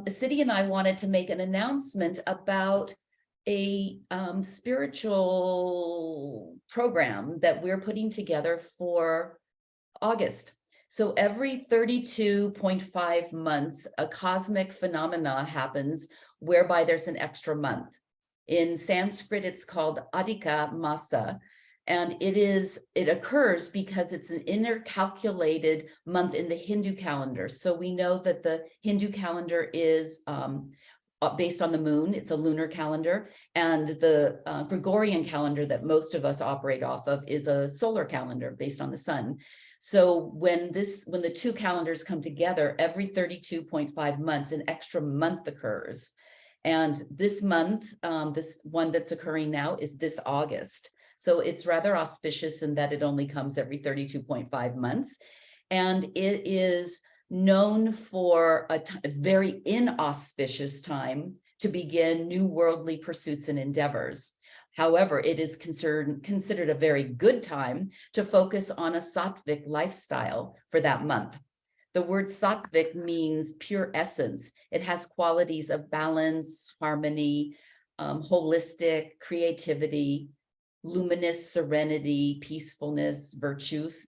City and I wanted to make an announcement about a spiritual program that we're putting together for August. So every 32.5 months, a cosmic phenomena happens whereby there's an extra month. In Sanskrit, it's called Adhika Masa, and it occurs because it's an intercalculated month in the Hindu calendar. So we know that the Hindu calendar is based on the moon. It's a lunar calendar, and the Gregorian calendar that most of us operate off of is a solar calendar based on the sun. So when the two calendars come together, every 32.5 months, an extra month occurs. And this month, this one that's occurring now is this August. So it's rather auspicious in that it only comes every 32.5 months. And it is known for a very inauspicious time to begin new worldly pursuits and endeavors. However, it is considered a very good time to focus on a sattvic lifestyle for that month. The word sattvic means pure essence. It has qualities of balance, harmony, holistic, creativity, luminous serenity, peacefulness, virtuousness,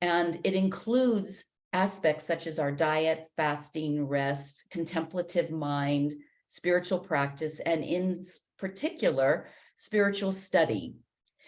and it includes aspects such as our diet, fasting, rest, contemplative mind, spiritual practice, and in particular, spiritual study.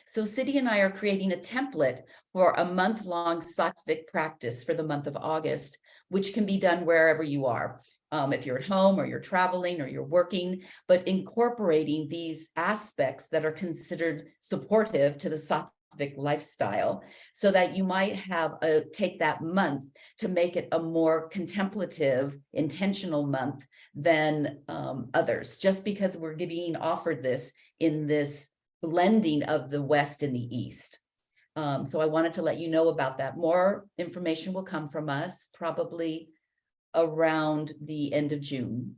So City and I are creating a template for a month-long sattvic practice for the month of August, which can be done wherever you are. If you're at home or you're traveling or you're working, but incorporating these aspects that are considered supportive to the sattvic lifestyle, so that you might have take that month to make it a more contemplative, intentional month than others, just because we're being offered this in this blending of the West and the East. So I wanted to let you know about that. More information will come from us probably around the end of June.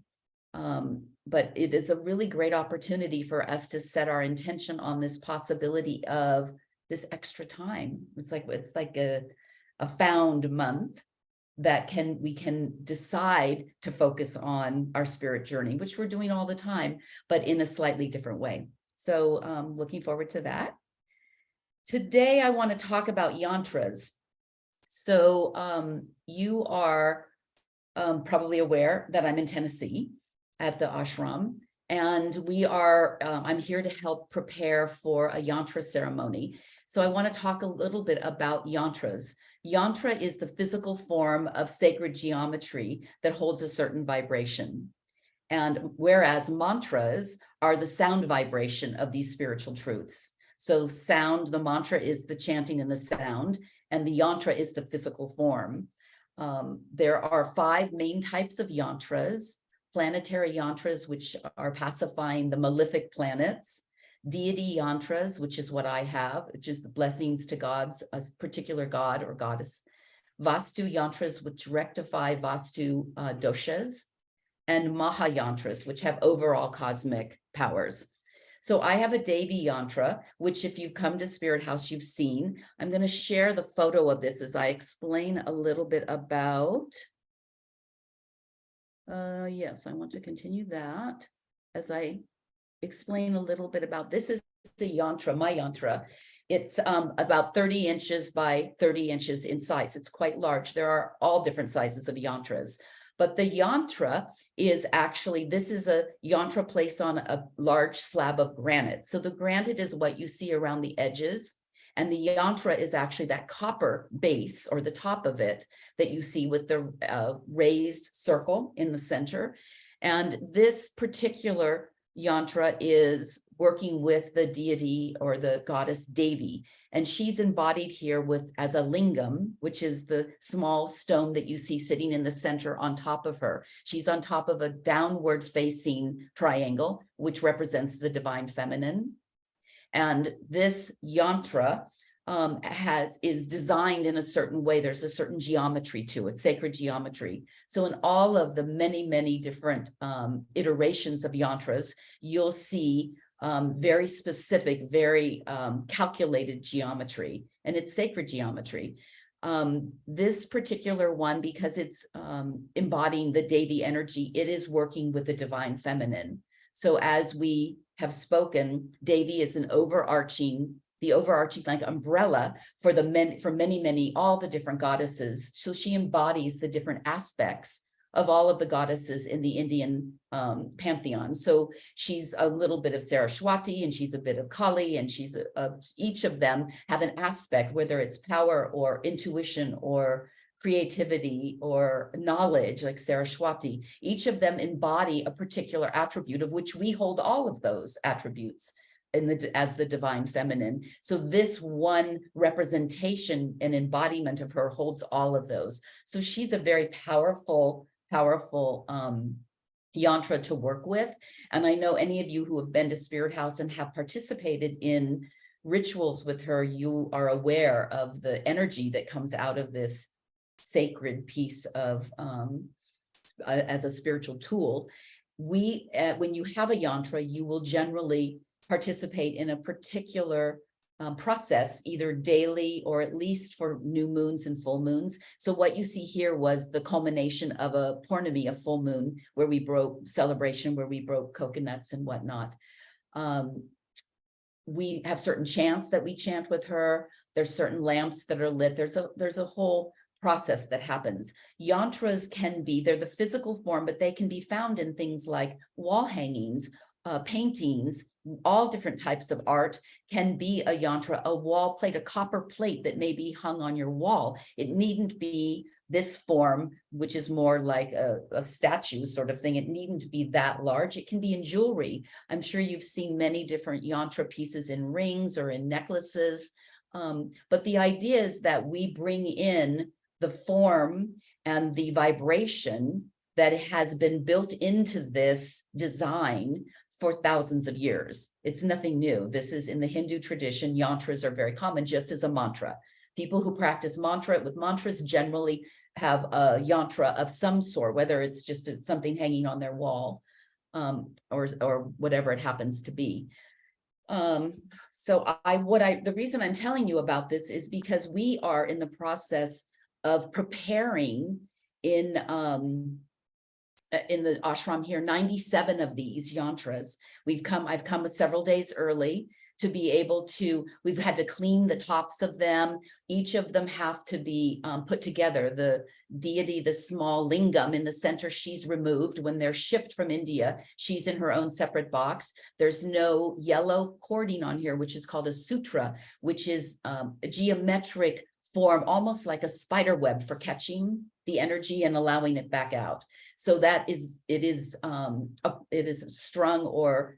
But it is a really great opportunity for us to set our intention on this possibility of this extra time. It's like a found month that we can decide to focus on our spirit journey, which we're doing all the time, but in a slightly different way. So looking forward to that. Today, I want to talk about yantras. So you are probably aware that I'm in Tennessee at the ashram, and I'm here to help prepare for a yantra ceremony. So I want to talk a little bit about yantras. Yantra is the physical form of sacred geometry that holds a certain vibration. And whereas mantras are the sound vibration of these spiritual truths. So sound, the mantra is the chanting and the sound, and the yantra is the physical form. There are 5 main types of yantras: planetary yantras, which are pacifying the malefic planets; deity yantras, which is what I have, which is the blessings to gods, a particular god or goddess; vastu yantras, which rectify vastu doshas; and maha yantras, which have overall cosmic powers. So I have a Devi yantra, which if you've come to Spirit House, you've seen. I'm going to share the photo of this as I explain a little bit about. Yes, I want to continue that as I explain a little bit about, this is the yantra, my yantra. It's about 30 inches by 30 inches in size. It's quite large. There are all different sizes of yantras. But the yantra is actually, this is a yantra placed on a large slab of granite. So the granite is what you see around the edges. And the yantra is actually that copper base or the top of it that you see with the raised circle in the center. And this particular yantra is working with the deity or the goddess Devi. And she's embodied here as a lingam, which is the small stone that you see sitting in the center on top of her. She's on top of a downward facing triangle, which represents the divine feminine. And this yantra is designed in a certain way. There's a certain geometry to it, sacred geometry. So in all of the many, many different iterations of yantras, you'll see very specific, very calculated geometry, and it's sacred geometry. This particular one, because it's embodying the Devi energy, it is working with the divine feminine. So as we have spoken, Devi is the overarching like umbrella for all the different goddesses. So she embodies the different aspects of all of the goddesses in the Indian pantheon. So she's a little bit of Saraswati, and she's a bit of Kali, and she's each of them have an aspect, whether it's power or intuition or creativity or knowledge, like Saraswati. Each of them embody a particular attribute, of which we hold all of those attributes as the divine feminine. So this one representation and embodiment of her holds all of those. So she's a very powerful yantra to work with. And I know any of you who have been to Spirit House and have participated in rituals with her, you are aware of the energy that comes out of this sacred piece of as a spiritual tool. When you have a yantra, you will generally participate in a particular process, either daily or at least for new moons and full moons. So what you see here was the culmination of a Purnami, a full moon, where we broke coconuts and whatnot. We have certain chants that we chant with her. There's certain lamps that are lit. There's a whole process that happens. Yantras they're the physical form, but they can be found in things like wall hangings, paintings. All different types of art can be a yantra, a wall plate, a copper plate that may be hung on your wall. It needn't be this form, which is more like a statue sort of thing. It needn't be that large. It can be in jewelry. I'm sure you've seen many different yantra pieces in rings or in necklaces. But the idea is that we bring in the form and the vibration that has been built into this design for thousands of years. It's nothing new. This is in the Hindu tradition. Yantras are very common, just as a mantra. People who practice mantras generally have a yantra of some sort, whether it's just something hanging on their wall or whatever it happens to be. The reason I'm telling you about this is because we are in the process of preparing in the ashram here, 97 of these yantras. I've come several days early to be able to, we've had to clean the tops of them. Each of them have to be put together. The deity, the small lingam in the center, she's removed. When they're shipped from India, she's in her own separate box. There's no yellow cording on here, which is called a sutra, which is a geometric form, almost like a spider web for catching the energy and allowing it back out. So it is strung or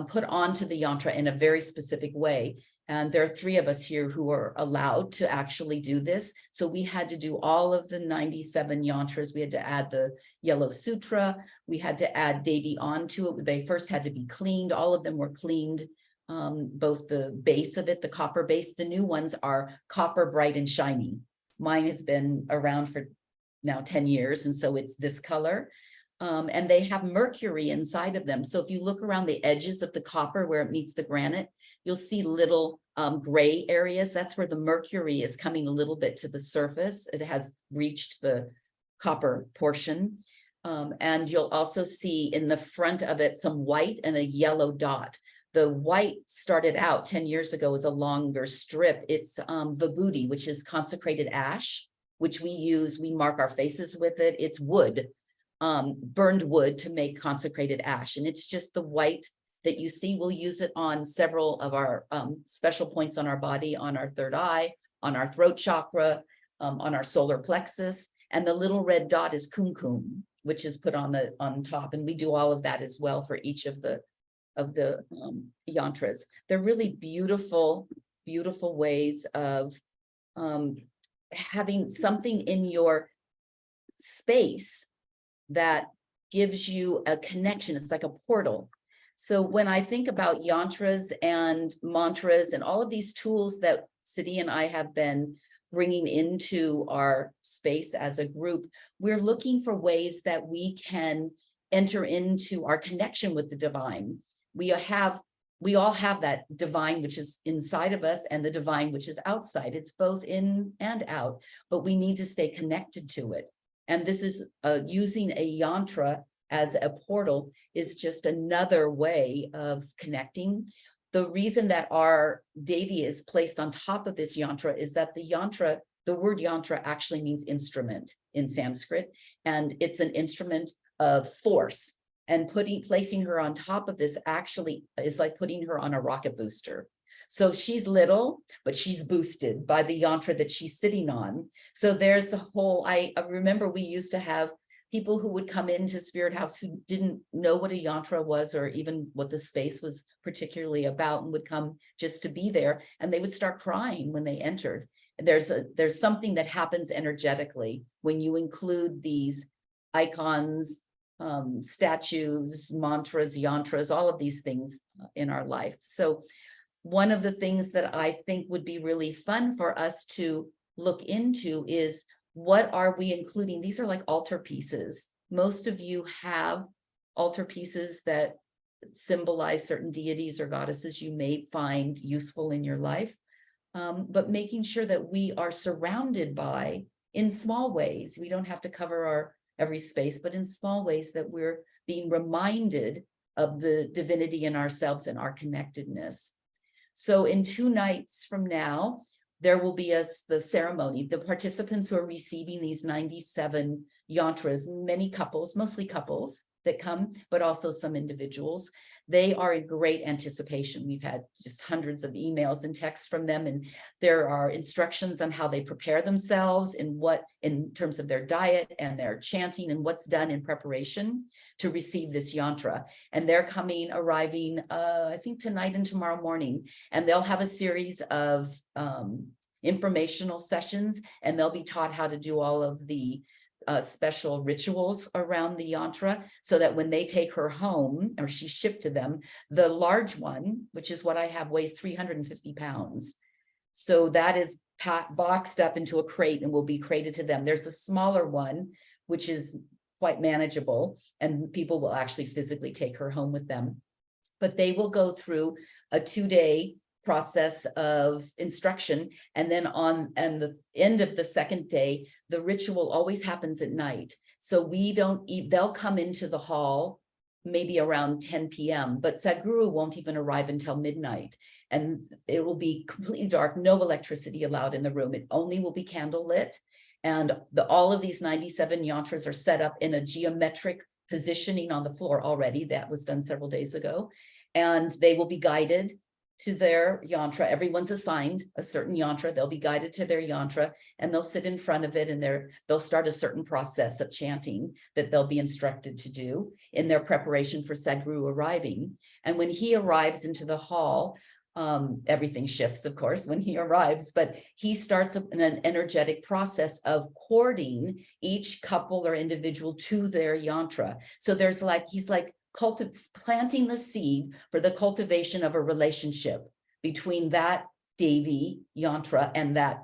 put onto the yantra in a very specific way. And there are 3 of us here who are allowed to actually do this. So we had to do all of the 97 yantras. We had to add the yellow sutra. We had to add Devi onto it. They first had to be cleaned. All of them were cleaned. Both the base of it, the copper base, the new ones are copper, bright and shiny. Mine has been around for now 10 years. And so it's this color. And they have mercury inside of them. So if you look around the edges of the copper where it meets the granite, you'll see little gray areas. That's where the mercury is coming a little bit to the surface. It has reached the copper portion. And you'll also see in the front of it some white and a yellow dot. The white started out 10 years ago as a longer strip. It's vibhuti, which is consecrated ash, which we mark our faces with it. It's wood, burned wood to make consecrated ash. And it's just the white that you see. We'll use it on several of our special points on our body, on our third eye, on our throat chakra, on our solar plexus. And the little red dot is kumkum, which is put on top. And we do all of that as well for each of the yantras. They're really beautiful, beautiful ways of having something in your space that gives you a connection. It's like a portal. So when I think about yantras and mantras and all of these tools that Siddhi and I have been bringing into our space as a group, we're looking for ways that we can enter into our connection with the divine. We have we all have that divine which is inside of us and the divine which is outside. It's both in and out, but we need to stay connected to it. And this is using a yantra as a portal is just another way of connecting. The reason that our Devi is placed on top of this yantra is that the word yantra actually means instrument in Sanskrit, and it's an instrument of force. And placing her on top of this actually is like putting her on a rocket booster. So she's little, but she's boosted by the yantra that she's sitting on. So there's the whole, I remember we used to have people who would come into Spirit House who didn't know what a yantra was or even what the space was particularly about, and would come just to be there, and they would start crying when they entered. There's something that happens energetically when you include these icons, statues, mantras, yantras, all of these things in our life. So one of the things that I think would be really fun for us to look into is, what are we including? These are like altar pieces. Most of you have altar pieces that symbolize certain deities or goddesses you may find useful in your life, but making sure that we are surrounded by, in small ways, we don't have to cover our every space, but in small ways, that we're being reminded of the divinity in ourselves and our connectedness. So in 2 nights from now, there will be the ceremony. The participants who are receiving these 97 yantras, many couples, mostly couples that come, but also some individuals, they are in great anticipation. We've had just hundreds of emails and texts from them, and there are instructions on how they prepare themselves in terms of their diet and their chanting and what's done in preparation to receive this yantra. And they're arriving, I think tonight and tomorrow morning, and they'll have a series of informational sessions, and they'll be taught how to do all of the special rituals around the yantra, so that when they take her home, or she's shipped to them, the large one, which is what I have, weighs 350 pounds. So that is boxed up into a crate and will be crated to them. There's a smaller one, which is quite manageable, and people will actually physically take her home with them. But they will go through a 2-day process of instruction, and then the end of the second day, the ritual always happens at night. So they'll come into the hall maybe around 10 p.m., but Sadhguru won't even arrive until midnight, and it will be completely dark, no electricity allowed in the room. It only will be candle lit, and all of these 97 yantras are set up in a geometric positioning on the floor already. That was done several days ago, and they will be guided to their yantra. Everyone's assigned a certain yantra. They'll be guided to their yantra, and they'll sit in front of it, and they'll start a certain process of chanting that they'll be instructed to do in their preparation for Sadhguru arriving. And when he arrives into the hall, everything shifts, of course, when he arrives, but he starts an energetic process of courting each couple or individual to their yantra. So he's like planting the seed for the cultivation of a relationship between that Devi yantra and that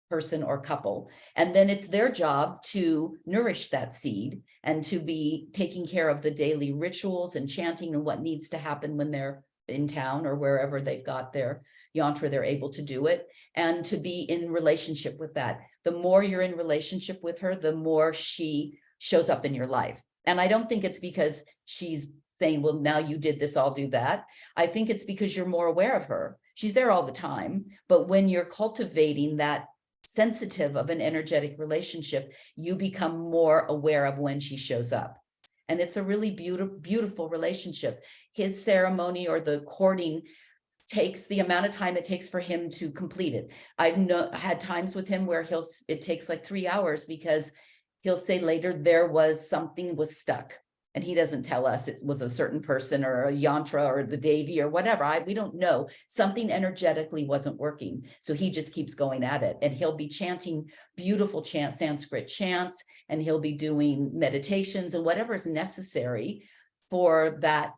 person or couple. And then it's their job to nourish that seed and to be taking care of the daily rituals and chanting and what needs to happen when they're in town or wherever they've got their yantra, they're able to do it, and to be in relationship with that. The more you're in relationship with her, the more she shows up in your life. And I don't think it's because she's saying, well, now you did this, I'll do that. I think it's because you're more aware of her. She's there all the time, but when you're cultivating that sensitive of an energetic relationship, you become more aware of when she shows up. And it's a really beautiful relationship. His ceremony or the courting takes the amount of time it takes for him to complete it. I've had times with him where it takes like 3 hours, because he'll say later something was stuck. And he doesn't tell us it was a certain person or a yantra or the Devi or whatever. We don't know. Something energetically wasn't working. So he just keeps going at it. And he'll be chanting beautiful Sanskrit chants, and he'll be doing meditations and whatever is necessary for that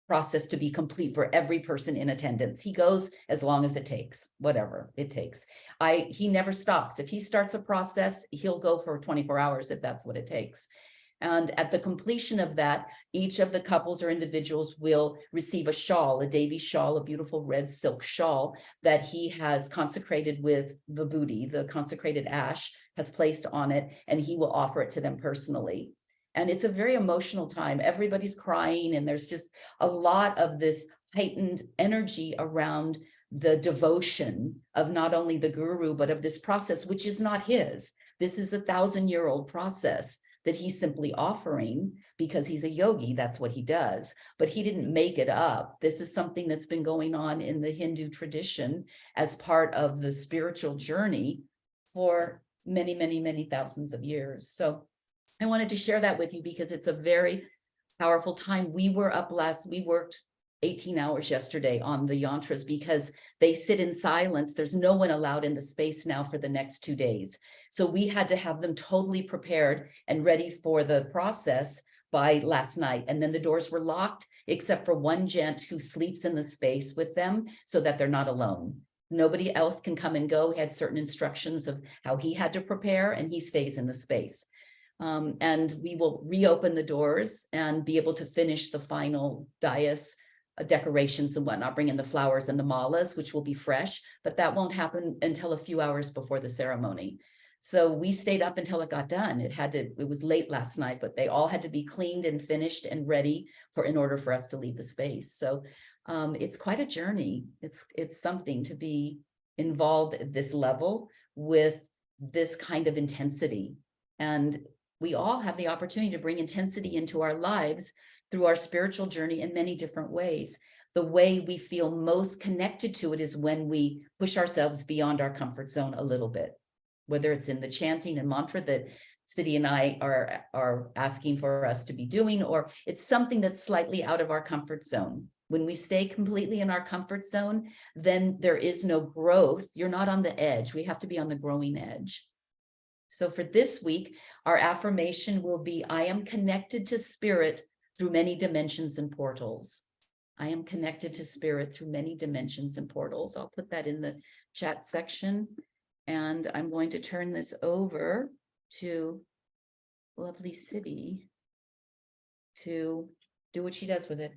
process to be complete for every person in attendance. He goes as long as it takes, whatever it takes. He never stops. If he starts a process, he'll go for 24 hours if that's what it takes. And at the completion of that, each of the couples or individuals will receive a shawl, a Devi shawl, a beautiful red silk shawl that he has consecrated with vibhuti, the consecrated ash has placed on it, and he will offer it to them personally. And it's a very emotional time. Everybody's crying, and there's just a lot of this heightened energy around the devotion of not only the guru, but of this process, which is not his. This is a 1,000-year-old process that he's simply offering because he's a yogi. That's what he does. But he didn't make it up. This is something that's been going on in the Hindu tradition as part of the spiritual journey for many, many, many thousands of years. So I wanted to share that with you because it's a very powerful time. We worked 18 hours yesterday on the yantras because they sit in silence. There's no one allowed in the space now for the next 2 days. So we had to have them totally prepared and ready for the process by last night. And then the doors were locked, except for one gent who sleeps in the space with them so that they're not alone. Nobody else can come and go. He had certain instructions of how he had to prepare, and he stays in the space. And we will reopen the doors and be able to finish the final dais decorations and whatnot, bring in the flowers and the malas, which will be fresh, but that won't happen until a few hours before the ceremony. So we stayed up until it got done. It was late last night, but they all had to be cleaned and finished and ready in order for us to leave the space. So it's quite a journey. It's something to be involved at this level with this kind of intensity. And we all have the opportunity to bring intensity into our lives through our spiritual journey in many different ways. The way we feel most connected to it is when we push ourselves beyond our comfort zone a little bit, whether it's in the chanting and mantra that Siddhi and I are asking for us to be doing, or it's something that's slightly out of our comfort zone. When we stay completely in our comfort zone, then there is no growth. You're not on the edge. We have to be on the growing edge. So for this week, our affirmation will be, I am connected to spirit through many dimensions and portals. I am connected to spirit through many dimensions and portals. I'll put that in the chat section. And I'm going to turn this over to lovely Siddhi to do what she does with it.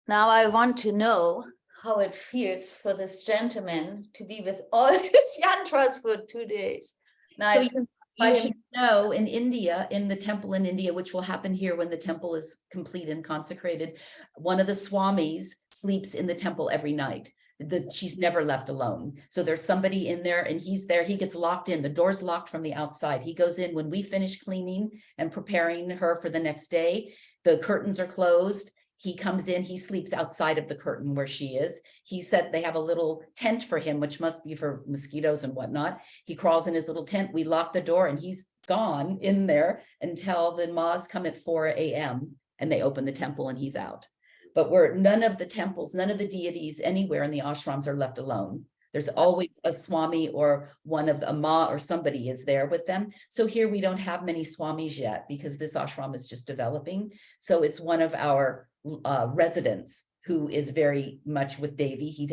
Now I want to know how it feels for this gentleman to be with all these yantras for 2 days. Now, so you should know in India, in the temple in India, which will happen here when the temple is complete and consecrated, one of the swamis sleeps in the temple every night. She's never left alone. So there's somebody in there and he's there. He gets locked in. The door's locked from the outside. He goes in when we finish cleaning and preparing her for the next day. The curtains are closed. He comes in, he sleeps outside of the curtain where she is. He said they have a little tent for him, which must be for mosquitoes and whatnot. He crawls in his little tent. We lock the door and he's gone in there until the Ma's come at 4 a.m. and they open the temple and he's out. But none of the temples, none of the deities anywhere in the ashrams are left alone. There's always a swami or one of the Ma or somebody is there with them. So here we don't have many swamis yet because this ashram is just developing. So it's one of our residents who is very much with Devi. He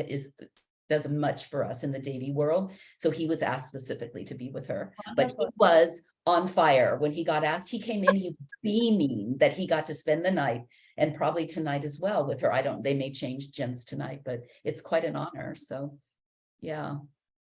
does much for us in the Devi world. So he was asked specifically to be with her. But he was on fire. When he got asked, he came in, he was beaming that he got to spend the night and probably tonight as well with her. They may change gents tonight, but it's quite an honor. So yeah.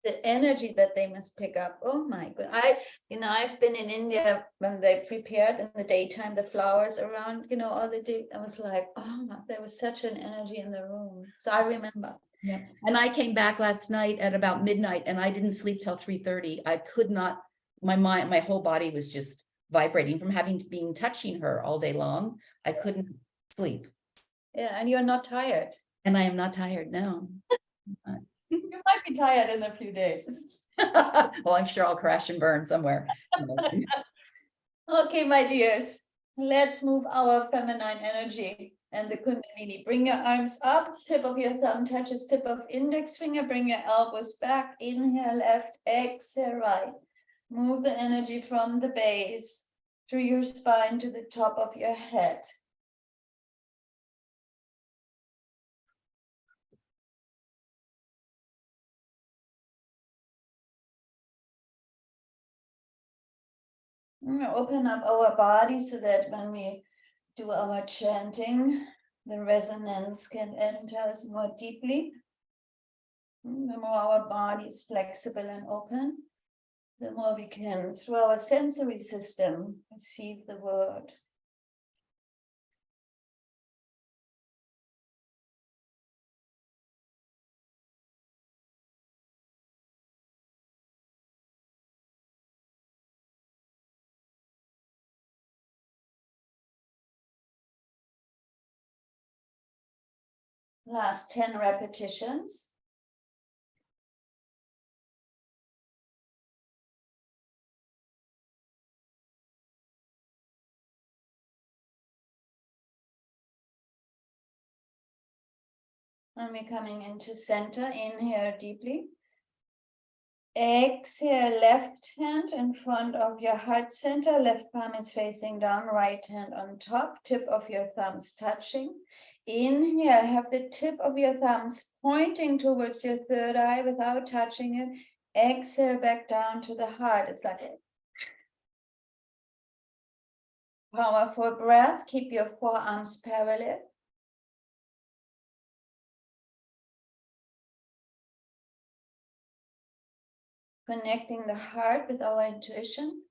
The energy that they must pick up. Oh my God. I've been in India when they prepared in the daytime, the flowers around, all the day. I was like, oh my, there was such an energy in the room. So I remember. Yeah. And I came back last night at about midnight and I didn't sleep till 3:30. I could not, my whole body was just vibrating from been touching her all day long. I couldn't sleep. Yeah. And you're not tired. And I am not tired now. You might be tired in a few days. Well, I'm sure I'll crash and burn somewhere. Okay, my dears, let's move our feminine energy and the Kundalini. Bring your arms up, tip of your thumb touches tip of index finger, bring your elbows back, inhale left, exhale right. Move the energy from the base through your spine to the top of your head. Open up our body so that when we do our chanting, the resonance can enter us more deeply. The more our body is flexible and open, the more we can, through our sensory system, receive the word. Last 10 repetitions. And we're coming into center. Inhale deeply. Exhale, left hand in front of your heart center. Left palm is facing down, right hand on top. Tip of your thumbs touching. Inhale, have the tip of your thumbs pointing towards your third eye without touching it. Exhale, back down to the heart. It's like a powerful breath. Keep your forearms parallel. Connecting the heart with our intuition.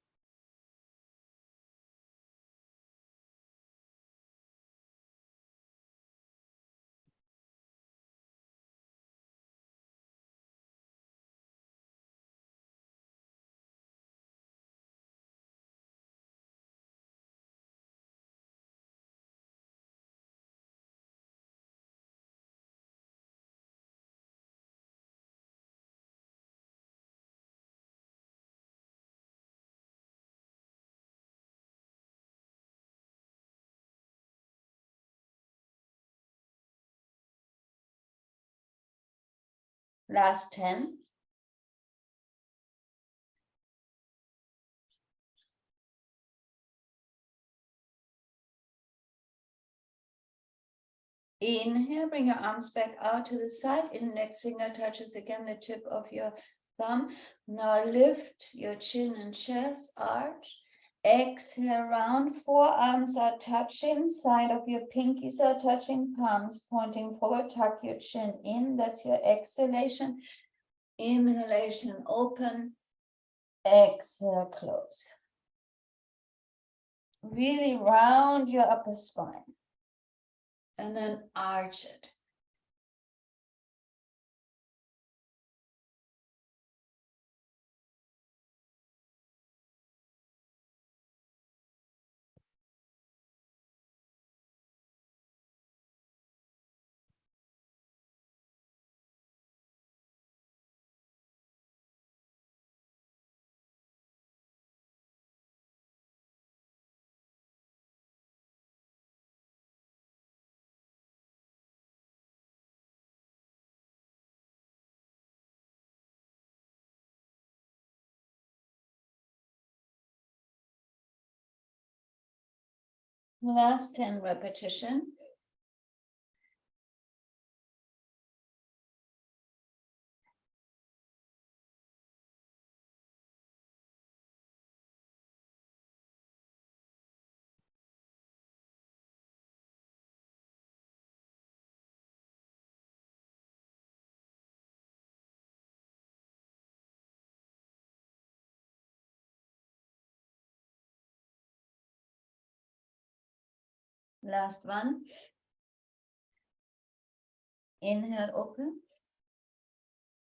Last 10. Inhale, bring your arms back out to the side. Index finger touches again the tip of your thumb. Now lift your chin and chest, arch. Exhale, round. Forearms are touching. Side of your pinkies are touching. Palms pointing forward. Tuck your chin in. That's your exhalation. Inhalation, open. Exhale, close. Really round your upper spine. And then arch it. Last 10 repetition. Last one. Inhale, open.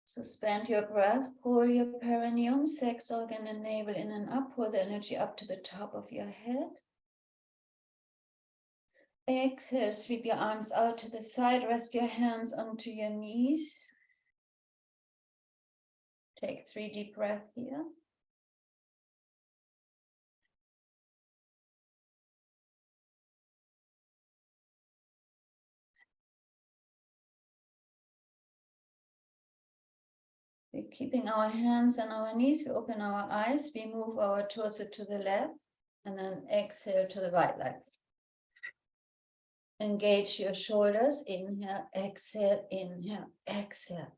Suspend your breath. Pull your perineum, sex organ and navel in and up. Pull the energy up to the top of your head. Exhale, sweep your arms out to the side. Rest your hands onto your knees. Take 3 deep breaths here. We're keeping our hands on our knees. We open our eyes. We move our torso to the left and then exhale to the right leg. Engage your shoulders. Inhale, exhale, inhale, exhale.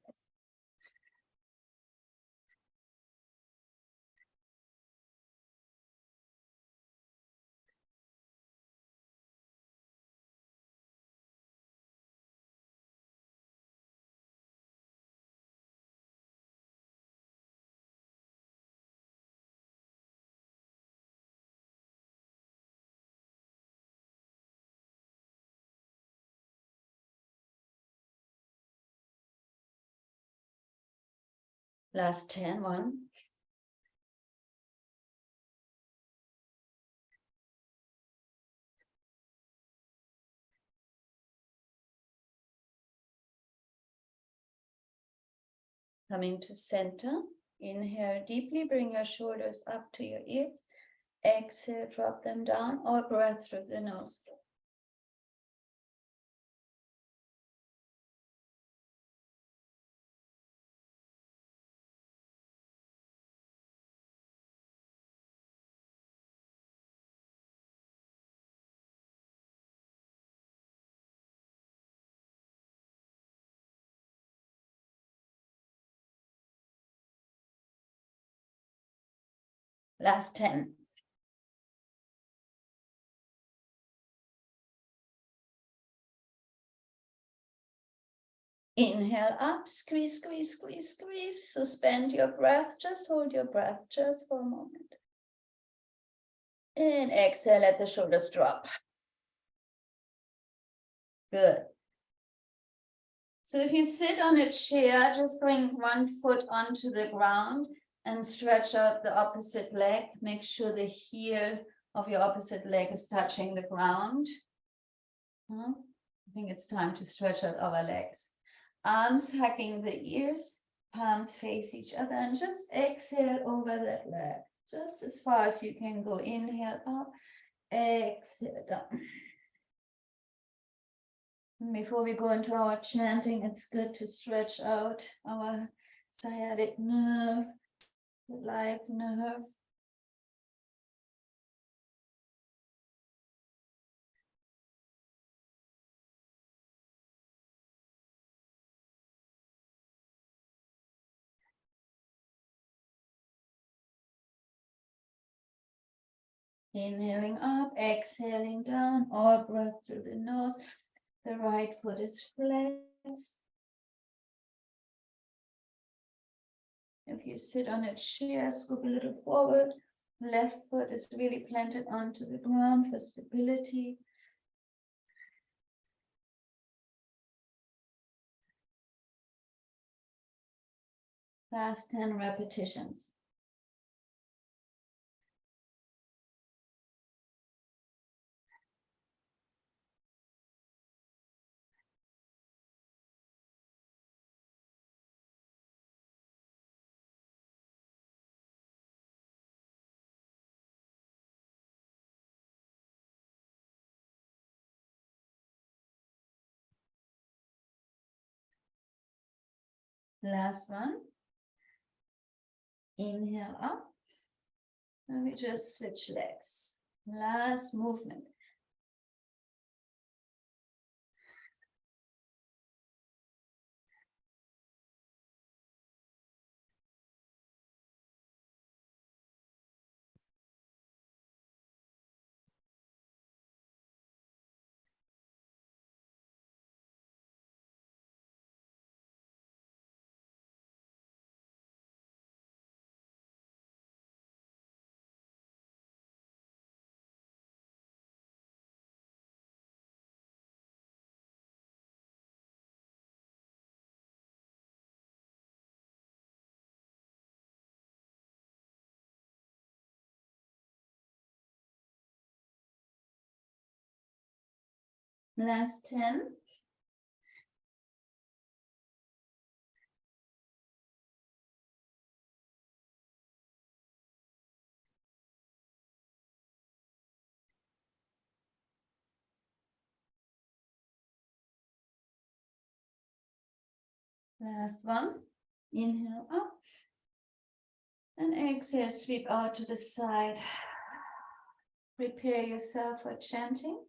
Last 10, 1. Coming to center. Inhale deeply, bring your shoulders up to your ears. Exhale, drop them down, or breath through the nose. Last 10. Inhale up, squeeze, squeeze, squeeze, squeeze. Suspend your breath. Just hold your breath just for a moment. And exhale, let the shoulders drop. Good. So if you sit on a chair, just bring one foot onto the ground and stretch out the opposite leg. Make sure the heel of your opposite leg is touching the ground. I think it's time to stretch out our legs. Arms hugging the ears, palms face each other, and just exhale over that leg. Just as far as you can go. Inhale up, exhale down. Before we go into our chanting, it's good to stretch out our sciatic nerve, the life nerve. Inhaling up, exhaling down, or breath through the nose. The right foot is flexed. If you sit on a chair, scoop a little forward. Left foot is really planted onto the ground for stability. Last 10 repetitions. Last one. Inhale up. And we just switch legs. Last movement. Last 10. Last one. Inhale up. And exhale, sweep out to the side. Prepare yourself for chanting.